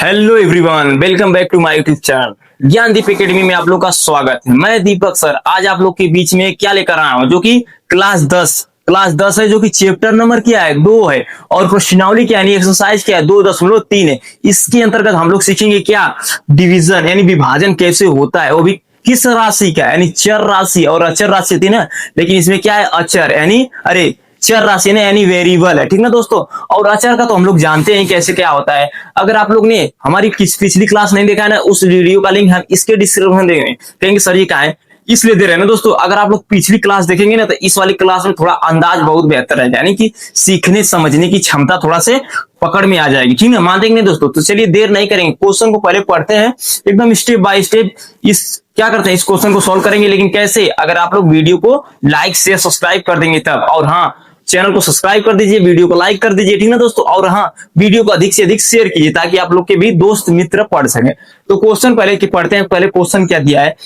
Hello everyone, welcome back to my YouTube channel Gyandeep academy में आप लोग का स्वागत है। मैं दीपक सर आज आप लोग के बीच में क्या लेकर आया हूं, जो कि क्लास 10 है, जो कि चैप्टर नंबर क्या है 2 है और प्रश्नावली क्या है एक्सरसाइज क्या है 2.3 है। इसके अंतर्गत हम लोग सीखेंगे क्या डिवीजन यानी विभाजन कैसे होता है, वो भी किस राशि का यानी चर राशि और अचर राशि थी ना, लेकिन इसमें क्या है अचर यानी चर राशि ने यानी वेरिएबल है, ठीक ना दोस्तों। और अचर का तो हम लोग जानते हैं कैसे क्या होता है। अगर आप लोग ने हमारी पिछली क्लास नहीं देखा है ना, उस वीडियो का लिंक हम इसके डिस्क्रिप्शन में देंगे। कहेंगे सर ये क्या है, इसलिए दे रहे हैं ना दोस्तों। अगर आप लोग पिछली क्लास देखेंगे ना तो इस वाली क्लास में थोड़ा अंदाज बहुत बेहतर है, यानी कि सीखने समझने की क्षमता थोड़ा से पकड़ में आ जाएगी, ठीक है। मान देंगे दोस्तों। तो चलिए देर नहीं करेंगे, क्वेश्चन को पहले पढ़ते हैं एकदम स्टेप बाय स्टेप। इस क्या करते हैं, इस क्वेश्चन को सॉल्व करेंगे, लेकिन कैसे, अगर आप लोग वीडियो को लाइक शेयर सब्सक्राइब कर देंगे तब। और हाँ, चैनल को सब्सक्राइब कर दीजिए, वीडियो को लाइक कर दीजिए, ठीक ना दोस्तों। और हाँ, वीडियो को अधिक से अधिक शेयर कीजिए ताकि आप लोग के भी दोस्त मित्र पढ़ सके। तो क्वेश्चन पहले की पढ़ते हैं। पहले क्वेश्चन क्या दिया है,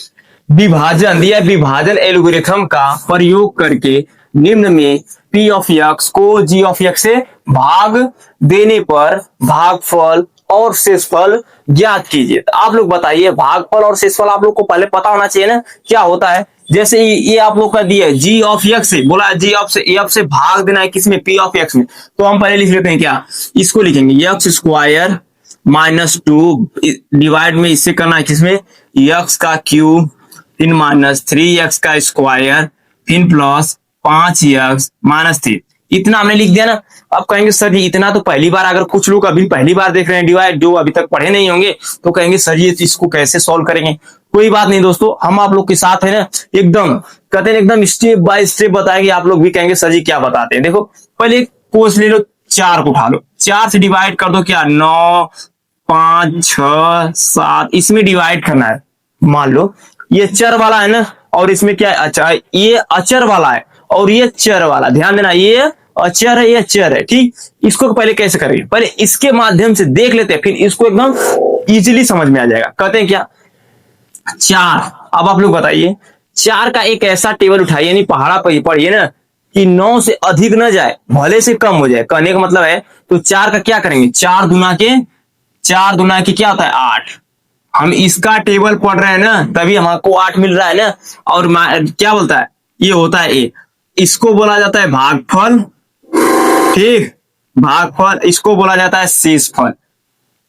विभाजन दिया, विभाजन एल्गोरिथम का प्रयोग करके निम्न में p ऑफ x को g ऑफ x से भाग देने पर भागफल और शेषफल ज्ञात कीजिए। तो आप लोग बताइए, भागफल और शेषफल आप लोग को पहले पता होना चाहिए ना क्या होता है। जैसे ये आप लोग का दिया है g ऑफ x से, बोला g ऑफ से f से भाग देना है किसमें, p ऑफ x में। तो हम पहले लिख लेते हैं क्या, इसको लिखेंगे x स्क्वायर माइनस 2 डिवाइड में इससे करना है किसमें, x का क्यूब, फिर माइनस 3x का स्क्वायर, फिर प्लस 5x माइनस 3। इतना हमने लिख दिया ना। अब कहेंगे सर जी इतना तो पहली बार, अगर कुछ लोग अभी पहली बार देख रहे हैं डिवाइड, जो अभी तक पढ़े नहीं होंगे, तो कहेंगे सर जी इसको कैसे सॉल्व करेंगे। कोई बात नहीं दोस्तों, हम आप लोग के साथ है ना, एकदम कहते हैं एकदम स्टेप बाय स्टेप बताएंगे। आप लोग भी कहेंगे सर जी क्या बताते हैं। देखो पहले कोस ले लो, 4 को उठा लो, 4 से डिवाइड कर दो क्या, 9 5 6 7, इसमें डिवाइड करना है। मान लो ये चर वाला है ना, और इसमें क्या है अचर, ये अचर वाला है और ये चर वाला। ध्यान देना, ये अचर है ये चर है, ठीक। इसको पहले कैसे करेंगे, पहले इसके माध्यम से देख लेते हैं, फिर इसको एकदम इजीली समझ में आ जाएगा। कहते हैं क्या 4। अब आप लोग बताइए, 4 का एक ऐसा टेबल उठाइए, यानी पहाड़ा पर पढ़िए ना, कि 9 से अधिक न जाए, भले से कम हो जाए। कहने का मतलब है, तो 4 का क्या करेंगे, 4 दुना के क्या होता है 8। हम इसका टेबल पढ़ रहे हैं ना, तभी हमको 8 मिल रहा है ना। और क्या बोलता है, ये होता है ए, इसको बोला जाता है भागफल, ठीक। भागफल, इसको बोला जाता है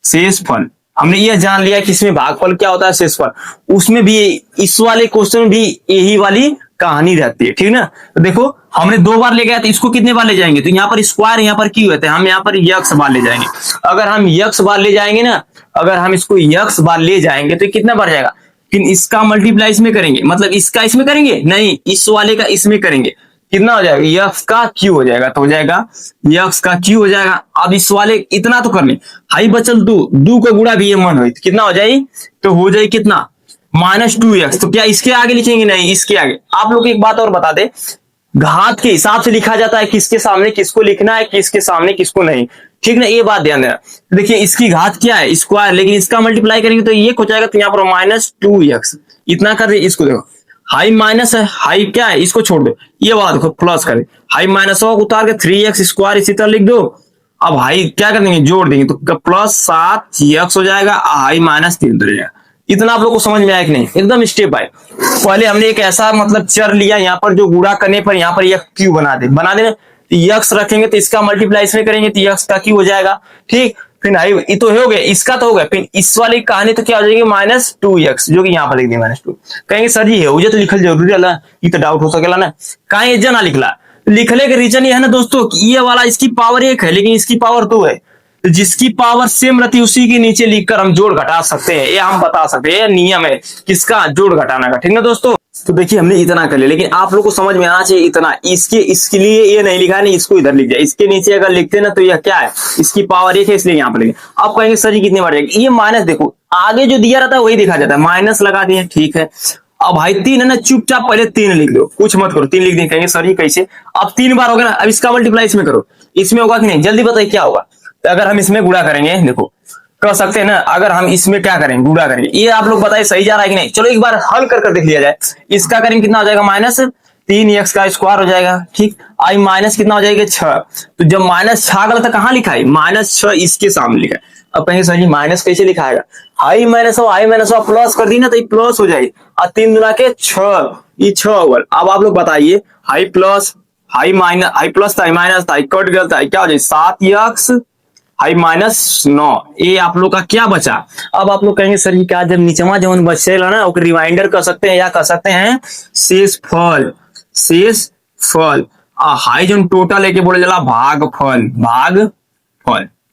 शेषफल। हमने ये जान लिया कि इसमें भागफल क्या होता है, शेषफल। उसमें भी इस वाले क्वेश्चन में भी यही वाली कहानी रहती है, ठीक ना। तो देखो हमने 2 बार ले गया, तो इसको कितने बार ले जाएंगे, तो यहाँ पर स्क्वायर, यहाँ पर क्यों होता है, हम यहाँ पर यक्स बार ले जाएंगे। अगर हम यक्स बार ले जाएंगे ना, अगर हम इसको यक्स बार ले जाएंगे तो कितना बार जाएगा, फिर इसका मल्टीप्लाई इसमें करेंगे, मतलब इसका इसमें करेंगे नहीं, इस वाले का इसमें करेंगे, कितना हो जाएगा, यक्स का क्यू हो जाएगा। तो हो जाएगा यक्स का क्यू हो जाएगा। अब इस वाले इतना तो कर ले, हाई बचल 2 का गुणा भी ये मन हो, कितना हो जाएगी, तो हो जाए कितना -2x। तो क्या इसके आगे लिखेंगे, नहीं इसके आगे। आप लोग एक बात और बता दे, घात के हिसाब से लिखा जाता है, किसके सामने किसको लिखना है, किसके सामने किसको नहीं, ठीक ना। ये बात ध्यान देना। देखिए इसकी घात क्या है स्क्वायर, लेकिन इसका मल्टीप्लाई करेंगे तो ये हो जाएगा, तो यहाँ पर -2x इतना कर दे। इसको देखो हाई माइनस है, हाई क्या है, इसको छोड़ दो, ये बात देखो प्लस करे, हाई माइनस हो उतार के 3x स्क्वायर इसी तरह लिख दो। अब हाई क्या कर देंगे, जोड़ देंगे, तो +7x हो जाएगा, हाई -3 उतर जाएगा। इतना आप लोग को समझ में आया कि नहीं, एकदम स्टेप बाय। पहले हमने एक ऐसा मतलब चर लिया, यहाँ पर जो गुणा करने पर यहाँ पर एक क्यू बना दे, तो यक्स रखेंगे तो इसका मल्टीप्लाई इसमें करेंगे तो यक्स का क्यू हो जाएगा, ठीक। फिर आई ये तो हो गया, इसका तो हो गया, फिर इस वाली कहानी तो क्या हो जाएगी -2x, जो कि यहाँ पर लिख दी -2। कहेंगे सर जी है तो लिखल जरूरी है, ये तो डाउट हो सकेला ना, कहीं ये जना लिखला। लिखने का रीजन ये है ना दोस्तों, ये वाला इसकी पावर 1 है लेकिन इसकी पावर 2 है, तो जिसकी पावर सेम रहती है उसी के नीचे लिखकर हम जोड़ घटा सकते हैं, ये हम बता सकते हैं, ये नियम है किसका, जोड़ घटाना का, ठीक ना दोस्तों। तो देखिए हमने इतना कर लिया, लेकिन आप लोग को समझ में आना चाहिए इतना, इसके लिए ये नहीं लिखा, नहीं इसको इधर लिख दिया। इसके नीचे अगर लिखते ना तो यह क्या है, इसकी पावर 1 है इसलिए यहाँ पर लिखे। आप कहेंगे सर जी कितने बार जाएगी, ये माइनस देखो आगे जो दिया रहता है वही दिखा जाता है, माइनस लगा दिए, ठीक है। अब भाई 3 है ना, चुपचाप पहले 3 लिख दो, कुछ मत करो, 3 लिख दें। कहेंगे सर जी कैसे, अब 3 बार हो गया ना, अब इसका मल्टीप्लाई इसमें करो, इसमें होगा कि नहीं, जल्दी बताइए क्या होगा। तो अगर हम इसमें गुणा करेंगे, देखो कर सकते हैं ना, अगर हम इसमें क्या करेंगे, गुणा करेंगे, ये आप लोग बताइए सही जा रहा है कि नहीं। चलो एक बार हल कर देख लिया जाए। इसका करेंगे कितना हो जाएगा, 3 x का स्क्वायर हो जाएगा। ठीक, आई माइनस कितना हो जाएगा 6। तो जब माइनस 6 गलत है कहाँ लिखा है, -6 इसके सामने लिखा है। अब कहेंगे सर जी माइनस कैसे लिखाएगा, आई माइनस हो प्लस कर दी ना तो ये प्लस हो जाएगी। और 3 गुना के 6, ये 6 होगा। अब आप लोग बताइए high plus high minus, high plus था माइनस था, कट गया था, क्या हो जाए 7x हाई -9। ये आप लोग का क्या बचा। अब आप लोग कहेंगे सर जी क्या जब नीचवा जब बचेगा ना वो रिमाइंडर कर सकते हैं या कर सकते हैं शेषफल। शेषफल हाई जो टोटल लेके बोले चला भागफल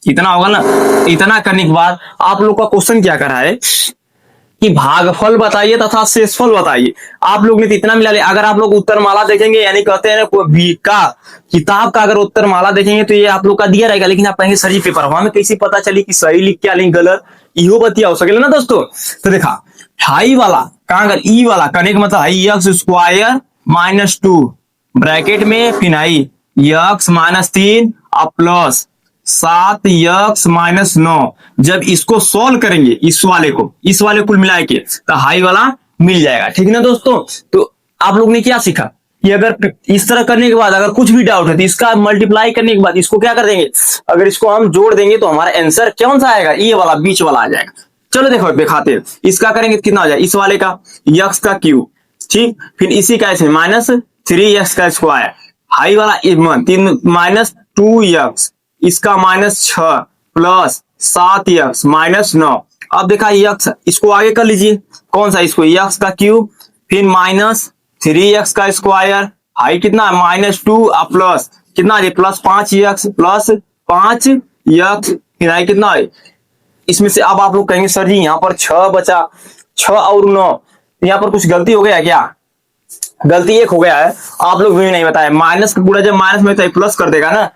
इतना होगा ना। इतना करने के बाद आप लोग का क्वेश्चन क्या करा है कि भागफल बताइए तथा शेषफल बताइए। आप लोग ने तो इतना मिला लिया। अगर आप लोग उत्तरमाला देखेंगे यानी कहते हैं ना का किताब का अगर उत्तरमाला देखेंगे तो ये आप लोग का दिया रहेगा। लेकिन आप कहेंगे सर जी पेपर हमें कैसे पता चली कि सही लिख क्या लिख गलत, इहो बतिया हो सके ना दोस्तों। तो देखा हाई वाला कहां कर ई वाला करने का मतलब हाई एक्स स्क्वायर -2 ब्रैकेट में फिर हाई एक्स -3 और प्लस 7x-9। जब इसको सॉल्व करेंगे इस वाले कुल मिला के तो हाई वाला मिल जाएगा। ठीक है ना दोस्तों। तो आप लोग ने क्या सीखा कि अगर इस तरह करने के बाद अगर कुछ भी डाउट है तो इसका मल्टीप्लाई करने के बाद इसको क्या कर देंगे, अगर इसको हम जोड़ देंगे तो हमारा आंसर कौन सा आएगा, ये वाला बीच वाला आ जाएगा। चलो देखो दिखाते हैं इसका करेंगे कितना हो जाएगा, इस वाले का x का क्यूब, ठीक, फिर इसी का ऐसे -3x का स्क्वायर, हाई वाला -2x, इसका -6 प्लस 7x -9। अब देखा x इसको आगे कर लीजिए, कौन सा, इसको x का क्यूब, फिर -3x का स्क्वायर, हाई कितना -2 प्लस कितना है प्लस 5x प्लस 5x, फिर हाई कितना है इसमें से। अब आप लोग कहेंगे सर जी यहाँ पर 6 बचा, 6 और 9 यहाँ पर कुछ गलती हो गया क्या, गलती एक हो गया है, आप लोग भी नहीं बताया। माइनस का पूरा जब माइनस में तो प्लस कर देगा ना,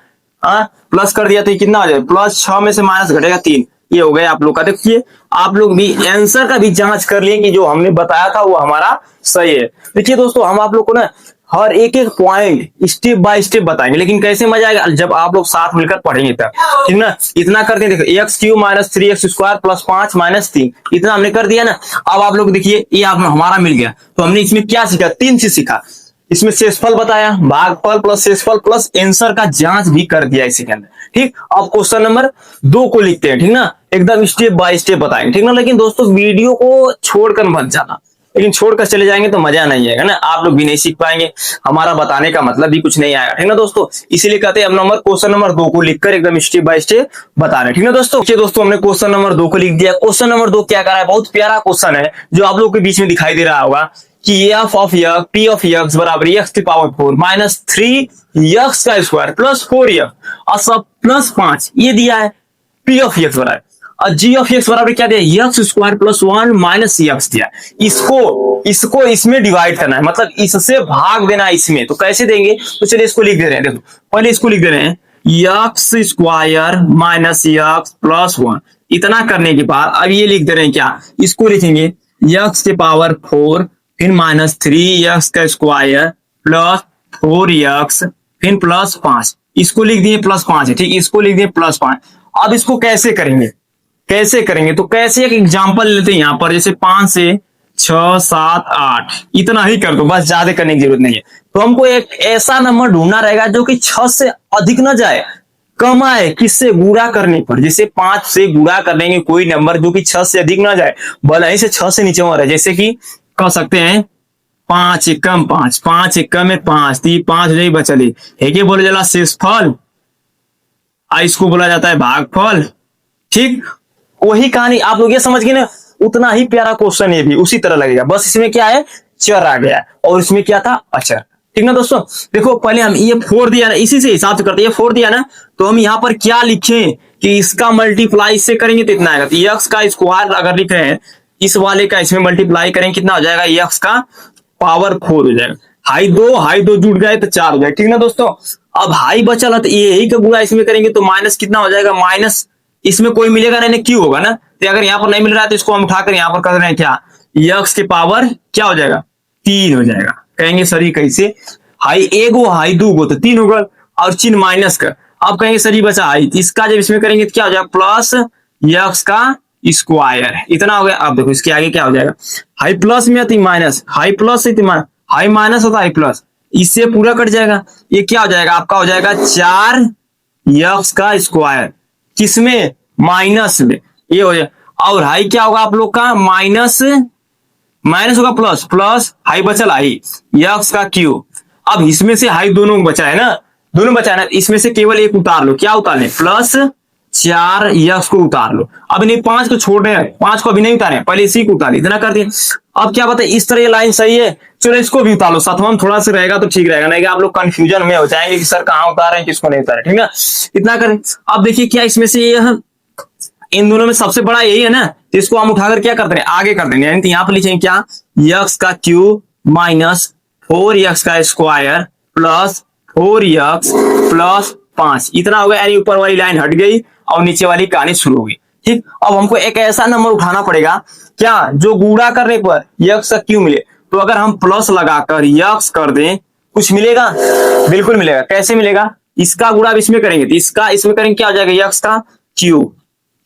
प्लस कर दिया तो ये कितना हो जाए, प्लस 6 में से माइनस घटेगा 3, ये हो गया आप लोग का। देखिए आप लोग भी आंसर का भी जांच कर लिए कि जो हमने बताया था वो हमारा सही है। देखिए दोस्तों हम आप लोग को ना हर एक एक पॉइंट स्टेप बाय स्टेप बताएंगे, लेकिन कैसे मजा आएगा जब आप लोग साथ मिलकर पढ़ेंगे तब, ठीक ना। इतना करते हैं, देखो x cube -3x square plus 5 -3, इतना हमने कर दिया ना। अब आप लोग देखिए ये आप हमारा मिल गया, तो हमने इसमें क्या सीखा, 3 चीज सीखा। इसमें शेषफल बताया, भागफल प्लस शेषफल प्लस आंसर का जांच भी कर दिया इसी के अंदर, ठीक। अब क्वेश्चन नंबर 2 को लिखते हैं, ठीक ना, एकदम स्टेप बाय स्टेप बताएंगे, ठीक ना। लेकिन दोस्तों वीडियो को छोड़कर मत जाना, लेकिन छोड़कर चले जाएंगे तो मजा नहीं आएगा ना, आप लोग भी नहीं सीख पाएंगे, हमारा बताने का मतलब भी कुछ नहीं आएगा, ठीक ना दोस्तों। इसीलिए कहते हैं हम क्वेश्चन नंबर 2 को लिखकर एकदम स्टेप बाय स्टेप बता रहे हैं, ठीक ना दोस्तों। दोस्तों हमने क्वेश्चन नंबर 2 को लिख दिया। क्वेश्चन नंबर 2 क्या कर रहा है, बहुत प्यारा क्वेश्चन है जो आप लोग के बीच में दिखाई दे रहा होगा कि f of x p of x बराबर x की पावर 4 -3x का स्क्वायर प्लस 4x और सब प्लस 5 ये दिया है। p ऑफ x बराबर और g ऑफ x बराबर क्या दिया, x square plus 1 minus x दिया। इसको इसमें डिवाइड करना है, मतलब इससे भाग देना है इसमें। तो कैसे देंगे, तो चलिए इसको लिख दे रहे हैं। देखो पहले इसको लिख दे रहे हैं x square minus x plus 1। इतना करने के बाद अब ये लिख दे रहे हैं क्या, इसको लिखेंगे x की पावर 4 फिर -3x का स्क्वायर प्लस 4x फिर प्लस 5, इसको लिख दिए प्लस 5 है, ठीक, इसको लिख दिए प्लस 5। अब इसको कैसे करेंगे, तो कैसे एक एग्जांपल लेते हैं यहाँ पर, जैसे 5 से 6 7 8 इतना ही कर दो बस, ज्यादा करने की जरूरत नहीं है। तो हमको एक ऐसा नंबर ढूंढना रहेगा जो कि 6 से अधिक ना जाए, कम आए, किससे गुणा करने पर। जैसे 5 से गुणा कर लेंगे कोई नंबर जो कि 6 से अधिक ना जाए, भले ही से 6 से नीचे हो रहा है। जैसे कि कह सकते हैं 5 एकम 5, 5 एकम में 5, 5 नहीं बचली है, ये बोला जाला शेषफल, इसको बोला जाता है भागफल, ठीक। वही कहानी आप लोग ये समझ गए ना, उतना ही प्यारा क्वेश्चन ये भी उसी तरह लगेगा, बस इसमें क्या है चर आ गया और इसमें क्या था अचर, ठीक ना दोस्तों। देखो पहले हम ये 4 दिया ना, इसी से हिसाब से करते हैं, ये 4 दिया ना, तो हम यहाँ पर क्या लिखें कि इसका मल्टीप्लाई इससे करेंगे तो इतना आएगा। तो x का स्क्वायर अगर लिख रहे हैं, इस वाले का इसमें मल्टीप्लाई करेंगे कितना हो जाएगा, x का पावर 4 हो जाएगा। हाई दो जुड़ गए तो 4 हो जाएगा, ठीक ना दोस्तों। अब हाई बचल है तो यही का गुणा इसमें करेंगे तो माइनस कितना हो जाएगा, माइनस इसमें कोई मिलेगा नहीं, क्यों होगा ना। तो अगर यहाँ पर नहीं मिल रहा है तो इसको हम उठाकर यहाँ पर कर रहे हैं क्या, x के पावर क्या हो जाएगा 3 हो जाएगा। कहेंगे सर ये कैसे, हाई एगो हाई दूगो तो 3 होगा और चिन्ह माइनस का। अब कहेंगे सर ये बचा हाई, इसका जब इसमें करेंगे तो क्या हो जाएगा प्लस x का स्क्वायर, इतना हो गया। अब देखो इसके आगे क्या हो जाएगा, हाई प्लस में आती माइनस, हाई प्लस से हाई माइनस होता है प्लस, इससे पूरा कट जाएगा, ये क्या हो जाएगा आपका, हो जाएगा 4x का स्क्वायर, किसमें, माइनस में, ये हो जाएगा। और हाई क्या होगा आप लोग का, माइनस माइनस होगा प्लस, प्लस हाई बचल हाई यक्स का क्यूब। अब इसमें से हाई दोनों बचा है ना, दोनों बचा है ना, इसमें से केवल एक उतार लो, क्या उतार ले, प्लस 4x को उतार लो। अब नहीं 5 को छोड़ रहे हैं, 5 को अभी नहीं उतारे, पहले इसी को उतार, इतना कर दिए। अब क्या बताए, इस तरह ये लाइन सही है, चलो इसको भी उतार लो, सातवां में थोड़ा सा रहेगा तो ठीक रहेगा, नहीं कि आप लोग कंफ्यूजन में हो जाएंगे कि सर कहाँ उतारे हैं किसको नहीं उतारे, ठीक है। इतना करें। अब देखिए क्या इसमें से ये इन दोनों में सबसे बड़ा यही है ना, तो इसको हम उठाकर क्या करते हैं, आगे कर देंगे, यानी यहाँ पर लिखेंगे क्या, यक्स का क्यूब माइनस 4x का स्क्वायर प्लस 4x प्लस 5, इतना हो गया, यानी ऊपर वाली लाइन हट गई और नीचे वाली कहानी शुरू होगी। ठीक, अब हमको एक ऐसा नंबर उठाना पड़ेगा क्या, जो गुणा करने पर यक्स का क्यूब मिले, तो अगर हम प्लस लगाकर यक्स कर दें कुछ मिलेगा, बिल्कुल मिलेगा। कैसे मिलेगा, इसका गुणा अब इसमें करेंगे तो इसका इसमें करेंगे, क्या हो जाएगा, यक्स का क्यूब,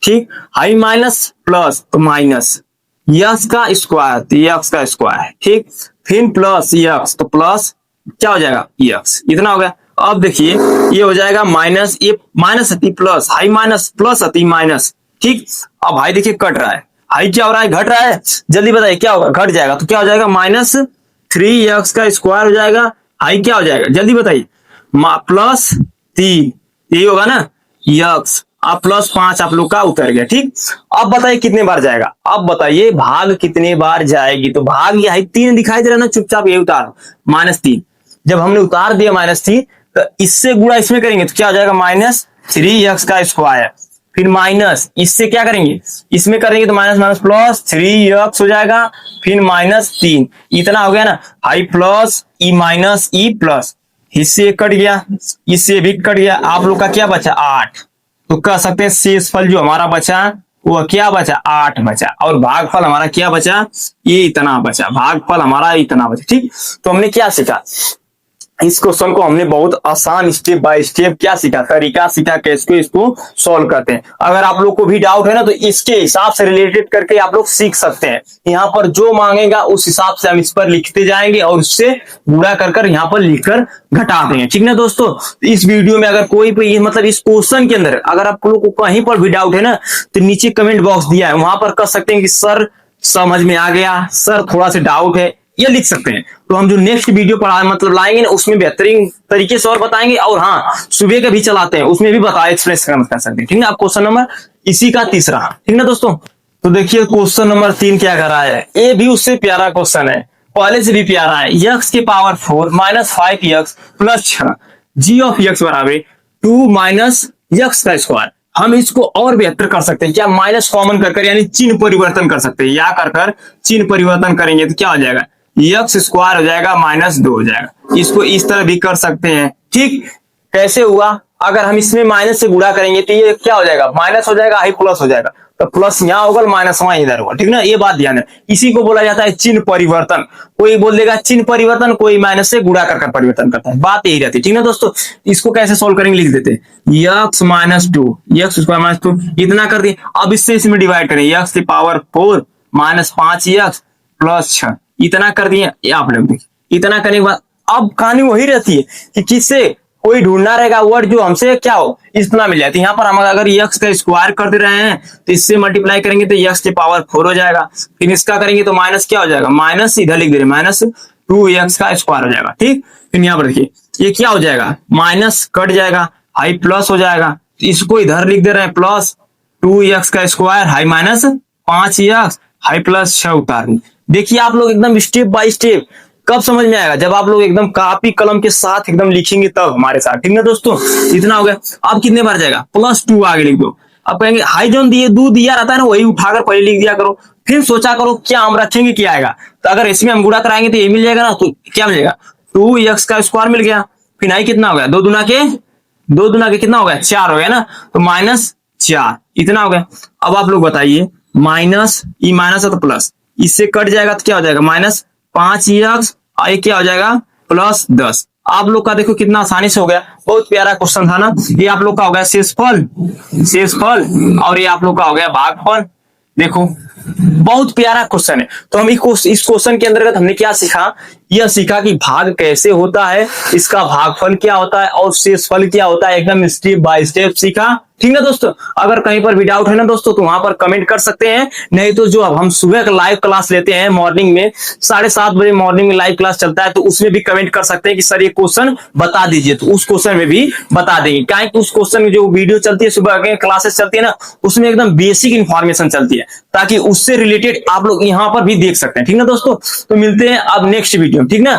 ठीक, हाई माइनस प्लस तो माइनस यक्स का स्क्वायर तो यक्स का स्क्वायर, ठीक, फिर प्लस यक्स तो प्लस क्या हो जाएगा यक्स, इतना हो गया। अब देखिए ये हो जाएगा माइनस, ये माइनस हती प्लस, हाई माइनस प्लस हती माइनस, ठीक। अब हाई देखिए कट रहा है, हाई क्या हो रहा है, घट रहा है, जल्दी बताइए क्या होगा, घट जाएगा तो क्या हो जाएगा, माइनस 3x का स्क्वायर हो जाएगा, हाई क्या हो जाएगा जल्दी बताइए, प्लस 3, यही होगा ना यक्स, अब प्लस 5 आप लोग का उतर गया, ठीक। अब बताइए कितने बार जाएगा, अब बताइए भाग कितने बार जाएगी, तो भाग ये है 3 दिखाई दे रहा है ना, चुपचाप ये उतारो, -3, जब हमने उतार दिया -3 तो इससे गुणा इसमें करेंगे तो क्या हो जाएगा, -3x का स्क्वायर, फिर माइनस इससे क्या करेंगे, इसमें करेंगे तो माइनस माइनस प्लस 3x हो जाएगा, फिर -3, इतना हो गया ना, high plus E minus E plus, इससे कट गया, इससे भी कट गया, आप लोग का क्या बचा 8, तो कह सकते हैं शेषफल जो हमारा बचा वो क्या बचा, 8 बचा, और भागफल हमारा क्या बचा, ये इतना बचा, भागफल हमारा इतना बचा, ठीक। तो हमने क्या सीखा, इस क्वेश्चन को हमने बहुत आसान स्टेप बाय स्टेप क्या सीखा, तरीका सीखा कैसे इसको सॉल्व करते हैं। अगर आप लोग को भी डाउट है ना तो इसके हिसाब से रिलेटेड करके आप लोग सीख सकते हैं, यहाँ पर जो मांगेगा उस हिसाब से हम इस पर लिखते जाएंगे और उससे गुणा कर यहाँ पर लिखकर घटा देंगे, ठीक ना दोस्तों। इस वीडियो में अगर कोई भी मतलब इस क्वेश्चन के अंदर अगर आप लोग को कहीं पर भी डाउट है ना तो नीचे कमेंट बॉक्स दिया है, वहां पर कह सकते हैं कि सर समझ में आ गया, सर थोड़ा सा डाउट है, ये लिख सकते हैं। तो हम जो नेक्स्ट वीडियो पढ़ा मतलब लाएंगे ना उसमें बेहतरीन तरीके से और बताएंगे, और हाँ सुबह का भी चलाते हैं उसमें भी बताए एक्सप्रेस कर सकते हैं, ठीक है। आप क्वेश्चन नंबर इसी का तीसरा, ठीक ना दोस्तों। तो देखिए क्वेश्चन नंबर 3 क्या कर रहा है, ये भी उससे प्यारा क्वेश्चन है, पहले से भी प्यारा है, x के power 4 minus 5x plus 6 g of x बराबर 2 माइनस x का स्क्वायर। हम इसको और बेहतर कर सकते हैं क्या, माइनस कॉमन कर यानी चिन्ह परिवर्तन कर सकते हैं, या कर चिन्ह परिवर्तन करेंगे तो क्या हो जाएगा, x स्क्वायर हो जाएगा -2 हो जाएगा, इसको इस तरह भी कर सकते हैं, ठीक। कैसे हुआ, अगर हम इसमें माइनस से गुणा करेंगे तो ये क्या हो जाएगा, माइनस हो जाएगा, हाई प्लस हो जाएगा, तो प्लस यहाँ होगा माइनस वहां इधर होगा, ठीक ना, ये बात ध्यान है। इसी को बोला जाता है चिन्ह परिवर्तन, कोई बोल देगा चिन्ह परिवर्तन, कोई माइनस से गुणा कर परिवर्तन करता है, बात यही रहती है, ठीक ना दोस्तों। इसको कैसे सोल्व करेंगे लिख देते हैं, x -2 x स्क्वायर -2 इतना कर दिए। अब इससे इसमें डिवाइड करें, x की पावर 4 माइनस 5x प्लस 6 इतना कर दिए, आप लोग देखिए इतना करने के बाद अब कहानी वही रहती है कि किससे कोई ढूंढना रहेगा वर्ड जो हमसे क्या हो इतना मिल जाए। तो यहाँ पर हम अगर x का स्क्वायर कर दे रहे हैं तो इससे मल्टीप्लाई करेंगे तो x की पावर 4 हो जाएगा, फिर इसका करेंगे तो माइनस क्या हो जाएगा, माइनस इधर लिख दे रहे -2x का स्क्वायर हो जाएगा, ठीक। फिर यहाँ पर देखिए ये क्या हो जाएगा, माइनस कट जाएगा, हाई प्लस हो जाएगा, इसको इधर लिख दे रहे हैं प्लस 2x का square high minus 5x high plus 6 उतार। देखिए आप लोग एकदम स्टेप बाय स्टेप कब समझ में आएगा, जब आप लोग एकदम कॉपी कलम के साथ एकदम लिखेंगे तब हमारे साथ, ठीक ना दोस्तों। इतना हो गया, अब कितने बार जाएगा, +2 आगे लिख दो। अब कहेंगे हाई जोन दिए 2 दिया रहता है ना वही उठाकर पहले लिख दिया करो, फिर सोचा करो क्या हम रखेंगे क्या आएगा, तो अगर इसमें हम गुणा कराएंगे तो ये मिल जाएगा ना, तो क्या मिलेगा 2x का स्क्वायर मिल गया, फिर हाई कितना हो गया 2 दूना के कितना हो गया 4 हो गया ना, तो -4 इतना हो गया। अब आप लोग बताइए माइनस ई माइनस है तो प्लस, इससे कट जाएगा तो क्या हो जाएगा -5x और ये क्या हो जाएगा +10। आप लोग का देखो कितना आसानी से हो गया, बहुत प्यारा क्वेश्चन था ना। ये आप लोग का हो गया शेषफल और ये आप लोग का हो गया भागफल। देखो बहुत प्यारा क्वेश्चन है। तो हम इस क्वेश्चन के अंतर्गत हमने क्या सीखा, यह सीखा कि भाग कैसे होता है, इसका भागफल क्या होता है और शेषफल क्या होता है, एकदम स्टेप बाय स्टेप सीखा। ठीक है दोस्तों, अगर कहीं पर भी डाउट है ना दोस्तों तो वहां पर कमेंट कर सकते हैं, नहीं तो जो अब हम सुबह का लाइव क्लास लेते हैं मॉर्निंग में 7:30 बजे मॉर्निंग में लाइव क्लास चलता है, तो उसमें भी कमेंट कर सकते हैं कि सर ये क्वेश्चन बता दीजिए, तो उस क्वेश्चन में भी बता देंगे। क्या उस क्वेश्चन में जो वीडियो चलती है सुबह के क्लासेस चलती है ना, उसमें एकदम बेसिक इंफॉर्मेशन चलती है, ताकि उससे रिलेटेड आप लोग यहाँ पर भी देख सकते हैं। ठीक ना दोस्तों, तो मिलते हैं अब नेक्स्ट वीडियो, ठीक ना।